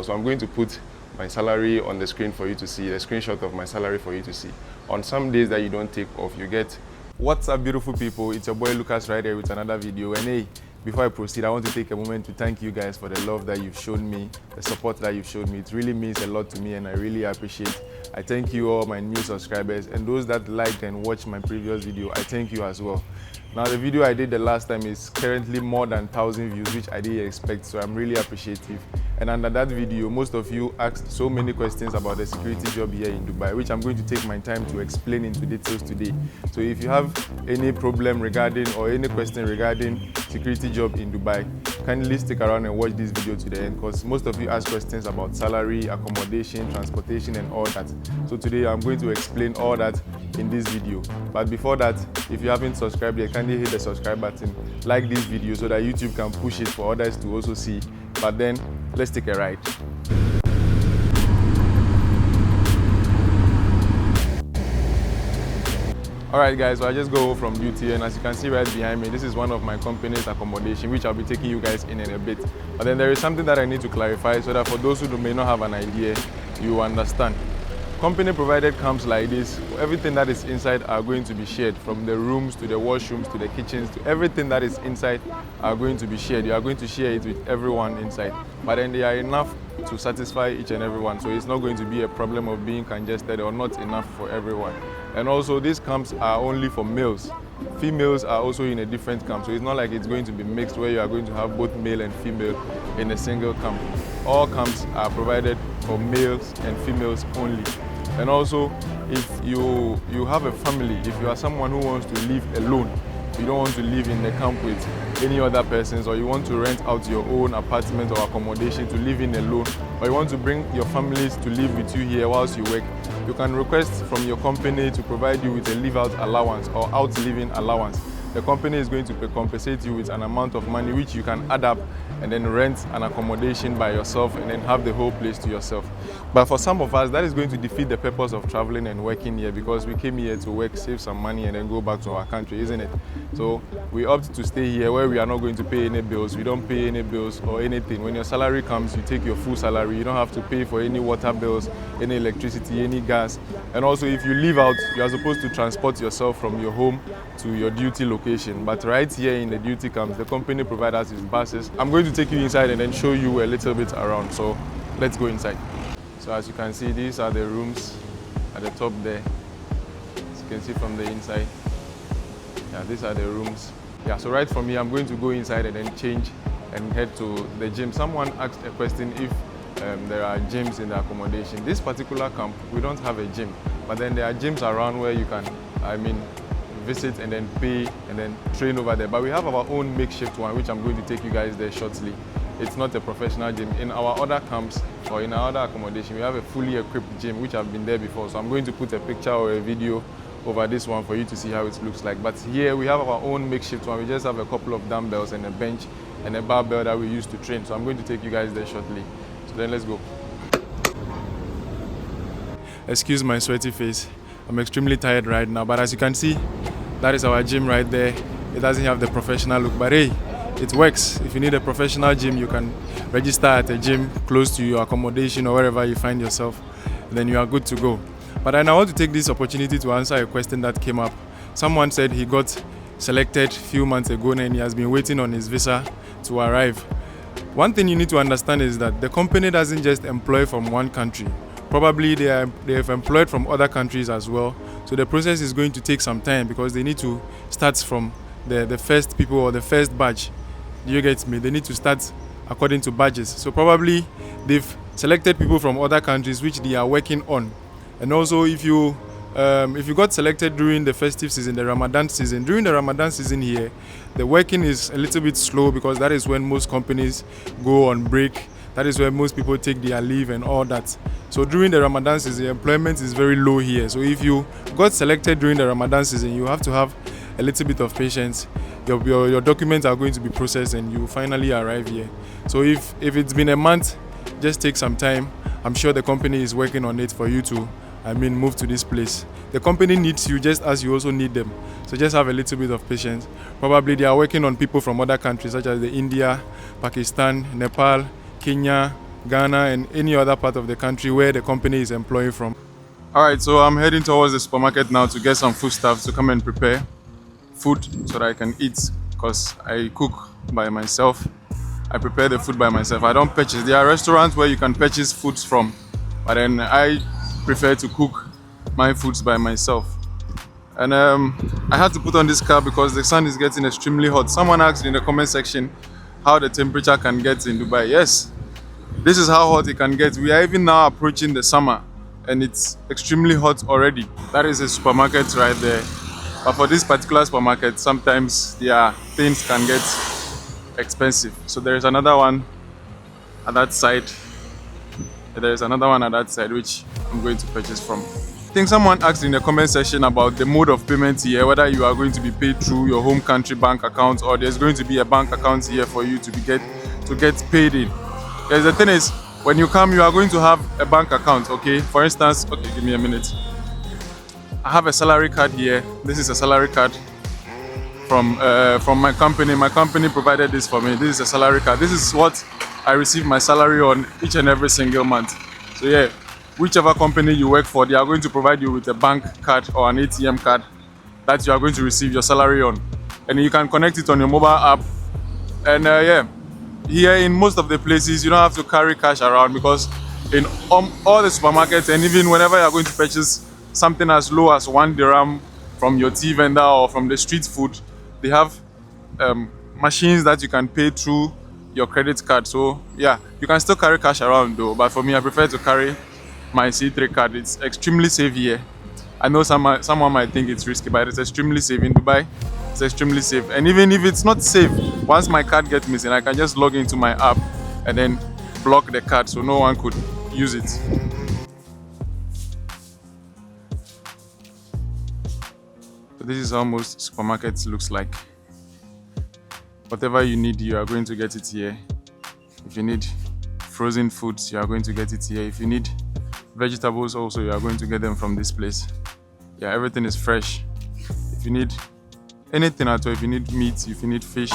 So I'm going to put my salary on the screen for you to see, the screenshot of my salary for you to see. On some days that you don't take off, you get. What's up, beautiful people? It's your boy Lucas right here with another video. And hey, before I proceed, I want to take a moment to thank you guys for the love that you've shown me, the support that you've shown me. It really means a lot to me and I really appreciate it. I thank you all my new subscribers and those that liked and watched my previous video. I thank you as well. Now the video I did the last time is currently more than 1,000 views, which I didn't expect, so I'm really appreciative. And under that video, most of you asked so many questions about the security job here in Dubai, which I'm going to take my time to explain into details today. So if you have any problem regarding or any question regarding security job in Dubai, kindly stick around and watch this video to the end, because most of you ask questions about salary, accommodation, transportation and all that. So today I'm going to explain all that in this video. But before that, if you haven't subscribed yet, kindly hit the subscribe button, like this video so that YouTube can push it for others to also see. But then let's take a ride. Alright guys, so I just go from duty, and as you can see right behind me, this is one of my company's accommodation, which I'll be taking you guys in a bit. But then there is something that I need to clarify so that for those who may not have an idea, you understand. Company provided camps like this, everything that is inside are going to be shared, from the rooms to the washrooms to the kitchens to everything that is inside are going to be shared. You are going to share it with everyone inside, but then they are enough to satisfy each and everyone, so it's not going to be a problem of being congested or not enough for everyone. And also these camps are only for males. Females are also in a different camp, so it's not like it's going to be mixed where you are going to have both male and female in a single camp. All camps are provided for males and females only. And also, if you have a family, if you are someone who wants to live alone, you don't want to live in the camp with any other persons, or you want to rent out your own apartment or accommodation to live in alone, or you want to bring your families to live with you here whilst you work, you can request from your company to provide you with a live-out allowance or out-living allowance. The company is going to compensate you with an amount of money which you can add up and then rent an accommodation by yourself and then have the whole place to yourself. But for some of us, that is going to defeat the purpose of traveling and working here, because we came here to work, save some money and then go back to our country, isn't it? So we opt to stay here where we are not going to pay any bills. We don't pay any bills or anything. When your salary comes, you take your full salary. You don't have to pay for any water bills, any electricity, any gas. And also if you leave out, you are supposed to transport yourself from your home to your duty location. But right here in the duty camps, the company provides us with buses. I'm going to take you inside and then show you a little bit around. So let's go inside. So as you can see, these are the rooms at the top there. As you can see from the inside. Yeah, these are the rooms. Yeah, so right from here, I'm going to go inside and then change and head to the gym. Someone asked a question if there are gyms in the accommodation. This particular camp, we don't have a gym, but then there are gyms around where you can, visit and then pay and then train over there. But we have our own makeshift one, which I'm going to take you guys there shortly. It's not a professional gym. In our other camps or in our other accommodation, we have a fully equipped gym, which I've been there before. So I'm going to put a picture or a video over this one for you to see how it looks like. But here we have our own makeshift one. We just have a couple of dumbbells and a bench and a barbell that we use to train. So I'm going to take you guys there shortly. So then let's go. Excuse my sweaty face. I'm extremely tired right now, but as you can see, that is our gym right there. It doesn't have the professional look, but hey, it works. If you need a professional gym, you can register at a gym close to your accommodation or wherever you find yourself, then you are good to go. But I want to take this opportunity to answer a question that came up. Someone said he got selected a few months ago and he has been waiting on his visa to arrive. One thing you need to understand is that the company doesn't just employ from one country. Probably they have employed from other countries as well. So the process is going to take some time because they need to start from the first people or the first batch. Do you get me? They need to start according to batches. So probably they've selected people from other countries which they are working on. And also if you got selected during the festive season, the Ramadan season, during the Ramadan season here, the working is a little bit slow because that is when most companies go on break. That is where most people take their leave and all that. So during the Ramadan season, employment is very low here. So if you got selected during the Ramadan season, you have to have a little bit of patience. Your documents are going to be processed and you finally arrive here. So if it's been a month, just take some time. I'm sure the company is working on it for you to, move to this place. The company needs you just as you also need them. So just have a little bit of patience. Probably they are working on people from other countries such as India, Pakistan, Nepal, Kenya, Ghana and any other part of the country where the company is employing from. Alright, so I'm heading towards the supermarket now to get some foodstuffs to come and prepare food so that I can eat, because I cook by myself. I prepare the food by myself. I don't purchase. There are restaurants where you can purchase foods from, but then I prefer to cook my foods by myself. And I had to put on this cap because the sun is getting extremely hot. Someone asked in the comment section how the temperature can get in Dubai. Yes, this is how hot it can get. We are even now approaching the summer and it's extremely hot already. That is a supermarket right there. But for this particular supermarket, sometimes their things can get expensive. So there is another one at that side. There is another one at that side which I'm going to purchase from. I think someone asked in the comment section about the mode of payment here, whether you are going to be paid through your home country bank account or there's going to be a bank account here for you to get paid in. Yes, the thing is, when you come, you are going to have a bank account, okay? For instance, okay, give me a minute. I have a salary card here. This is a salary card from my company. My company provided this for me. This is a salary card. This is what I receive my salary on each and every single month. So yeah, whichever company you work for, they are going to provide you with a bank card or an ATM card that you are going to receive your salary on. And you can connect it on your mobile app. And yeah, here in most of the places, you don't have to carry cash around, because in all the supermarkets, and even whenever you are going to purchase something as low as 1 dirham from your tea vendor or from the street food, they have machines that you can pay through your credit card. So yeah, you can still carry cash around though, but for me, I prefer to carry my C3 card. It's extremely safe here. I know someone might think it's risky, but it's extremely safe in Dubai. It's extremely safe. And even if it's not safe, once my card gets missing, I can just log into my app and then block the card so no one could use it. So this is how most supermarkets looks like. Whatever you need, you are going to get it here. If you need frozen foods, you are going to get it here. If you need vegetables also, you are going to get them from this place. Yeah, everything is fresh. If you need anything at all, if you need meat, if you need fish,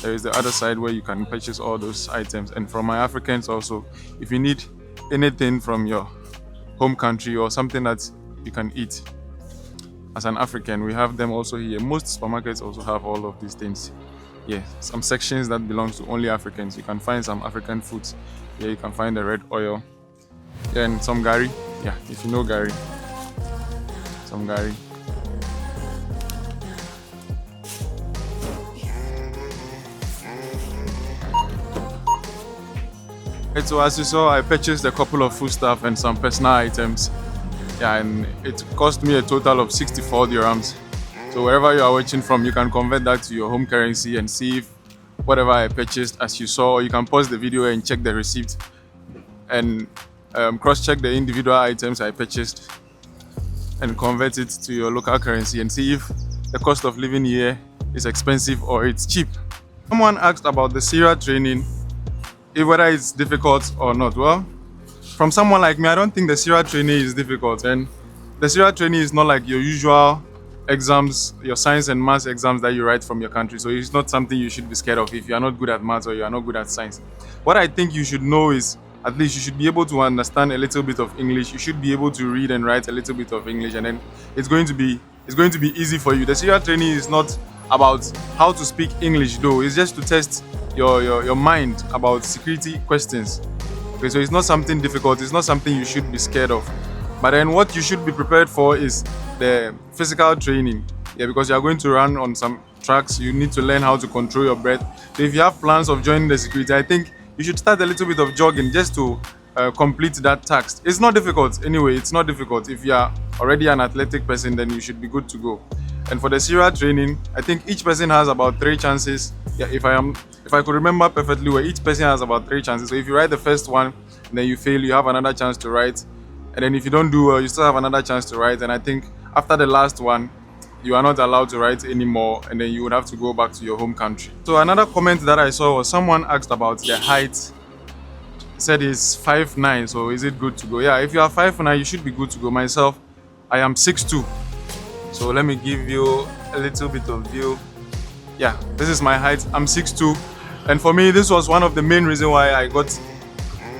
there is the other side where you can purchase all those items. And from my Africans also, if you need anything from your home country or something that you can eat as an African, we have them also here. Most supermarkets also have all of these things. Yeah, some sections that belongs to only Africans. You can find some African foods. Yeah, you can find the red oil. Yeah, and some gari. Yeah, if you know gari. Some gari. And so as you saw, I purchased a couple of foodstuff and some personal items. Yeah, and it cost me a total of 64 dirhams. So wherever you are watching from, you can convert that to your home currency and see if whatever I purchased as you saw, or you can pause the video and check the receipt and cross-check the individual items I purchased and convert it to your local currency and see if the cost of living here is expensive or it's cheap. Someone asked about the Syria training, whether it's difficult or not. Well, from someone like me, I don't think the Syria training is difficult, and the Syria training is not like your usual exams, your science and maths exams that you write from your country. So it's not something you should be scared of if you are not good at maths or you are not good at science. What I think you should know is, at least you should be able to understand a little bit of English. You should be able to read and write a little bit of English, and then it's going to be easy for you. The Syria training is not about how to speak English though. It's just to test your mind about security questions. Okay, so it's not something difficult. It's not something you should be scared of. But then what you should be prepared for is the physical training. Yeah, because you are going to run on some tracks. You need to learn how to control your breath. So if you have plans of joining the security, I think you should start a little bit of jogging just to complete that task. It's not difficult anyway. It's not difficult. If you are already an athletic person, then you should be good to go. And for the Syria training, I think each person has about 3 chances. Yeah, if I could remember perfectly well, each person has about 3 chances. So if you write the first one and then you fail, you have another chance to write. And then if you don't do well, you still have another chance to write. And I think after the last one, you are not allowed to write anymore, and then you would have to go back to your home country. So another comment that I saw was someone asked about the height. Said it's 5'9", so is it good to go? Yeah, if you are 5'9", you should be good to go. Myself, I am 6'2". So let me give you a little bit of view. Yeah, this is my height. I'm 6'2", and for me, this was one of the main reasons why I got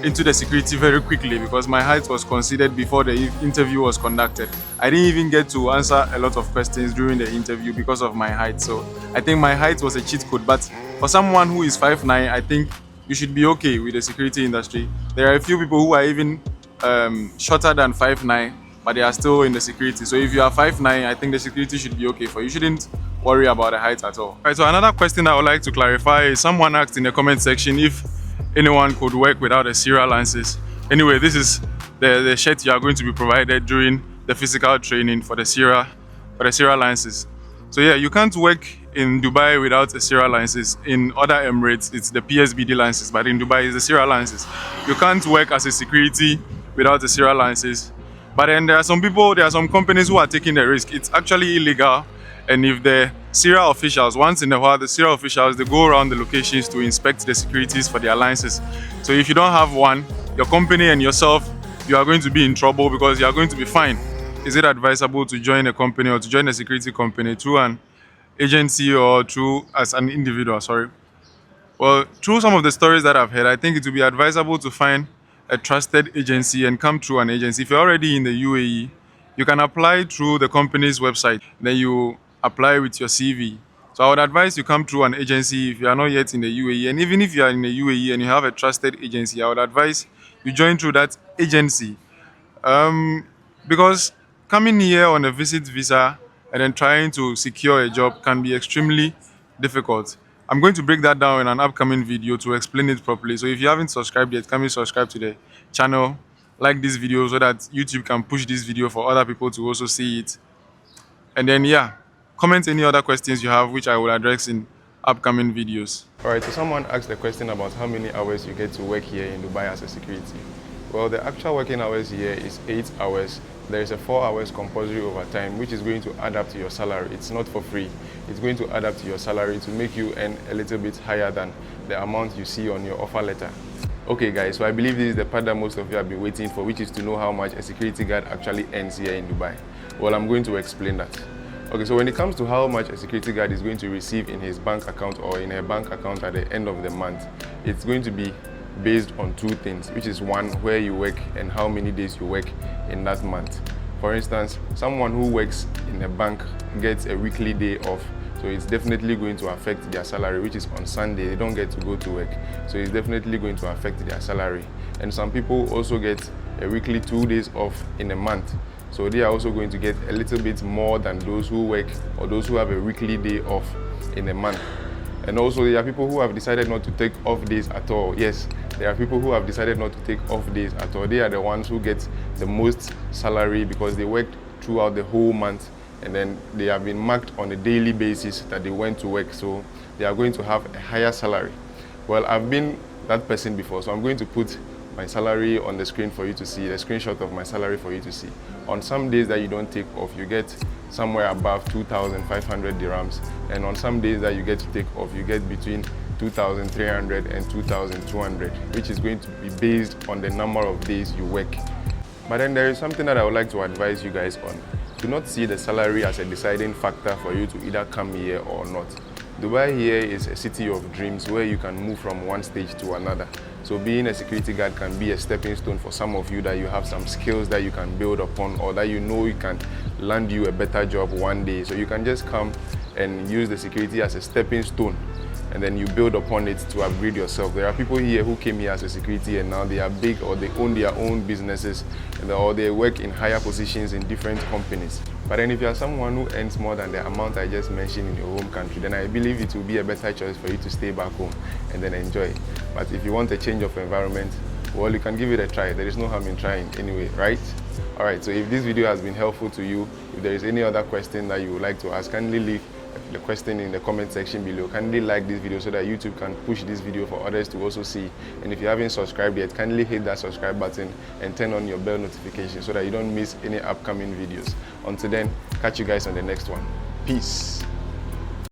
into the security very quickly because my height was considered before the interview was conducted. I didn't even get to answer a lot of questions during the interview because of my height. So I think my height was a cheat code. But for someone who is 5'9", I think you should be okay with the security industry. There are a few people who are even shorter than 5'9", but they are still in the security. So if you are 5'9", I think the security should be okay for you. You shouldn't worry about the height at all. Right, so another question I would like to clarify is someone asked in the comment section if anyone could work without a serial license. Anyway, this is the shirt you are going to be provided during the physical training for the serial license. So yeah, you can't work in Dubai without a serial license. In other Emirates, it's the PSBD license, but in Dubai, it's the serial license. You can't work as a security without a serial license. But then there are some companies who are taking the risk. It's actually illegal. And if the serial officials, once in a while, the serial officials, they go around the locations to inspect the securities for their licenses. So if you don't have one, your company and yourself, you are going to be in trouble because you are going to be fined. Is it advisable to join a company or to join a security company through an agency or through as an individual? Sorry. Well, through some of the stories that I've heard, I think it would be advisable to find a trusted agency and come through an agency. If you're already in the UAE, you can apply through the company's website. Then you apply with your CV. So I would advise you come through an agency if you are not yet in the UAE. And even if you are in the UAE and you have a trusted agency, I would advise you join through that agency. Because coming here on a visit visa and then trying to secure a job can be extremely difficult. I'm going to break that down in an upcoming video to explain it properly. So if you haven't subscribed yet, kindly subscribe to the channel, like this video so that YouTube can push this video for other people to also see it. And then yeah, comment any other questions you have, which I will address in upcoming videos. All right, so someone asked a question about how many hours you get to work here in Dubai as a security. Well, the actual working hours here is 8 hours. There is a 4 hours compulsory overtime, which is going to add up to your salary. It's not for free. It's going to add up to your salary to make you earn a little bit higher than the amount you see on your offer letter. Okay guys, so I believe this is the part that most of you have been waiting for, which is to know how much a security guard actually earns here in Dubai. Well, I'm going to explain that. Okay, so when it comes to how much a security guard is going to receive in his bank account or in her bank account at the end of the month, it's going to be based on two things, which is one, where you work and how many days you work in that month. For instance, someone who works in a bank gets a weekly day off, so it's definitely going to affect their salary, which is on Sunday. They don't get to go to work, so it's definitely going to affect their salary. And some people also get a weekly 2 days off in a month, so they are also going to get a little bit more than those who work or those who have a weekly day off in a month. And also there are people who have decided not to take off days at all. Yes, there are people who have decided not to take off days at all. They are the ones who get the most salary because they worked throughout the whole month and then they have been marked on a daily basis that they went to work, so they are going to have a higher salary. Well, I've been that person before, so I'm going to put my salary on the screen for you to see, the screenshot of my salary for you to see. On some days that you don't take off, you get somewhere above 2,500 dirhams, and on some days that you get to take off, you get between 2,300 and 2,200, which is going to be based on the number of days you work. But then there is something that I would like to advise you guys on. Do not see the salary as a deciding factor for you to either come here or not. Dubai here is a city of dreams where you can move from one stage to another. So being a security guard can be a stepping stone for some of you, that you have some skills that you can build upon, or that you know you can land you a better job one day. So you can just come and use the security as a stepping stone, and then you build upon it to upgrade yourself. There are people here who came here as a security and now they are big, or they own their own businesses, or they work in higher positions in different companies. But then if you are someone who earns more than the amount I just mentioned in your home country, then I believe it will be a better choice for you to stay back home and then enjoy. But if you want a change of environment, well, you can give it a try. There is no harm in trying anyway, right? Alright, so if this video has been helpful to you, if there is any other question that you would like to ask, kindly leave the question in the comment section below. Kindly like this video so that YouTube can push this video for others to also see. And if you haven't subscribed yet, kindly hit that subscribe button and turn on your bell notification so that you don't miss any upcoming videos. Until then, catch you guys on the next one. Peace.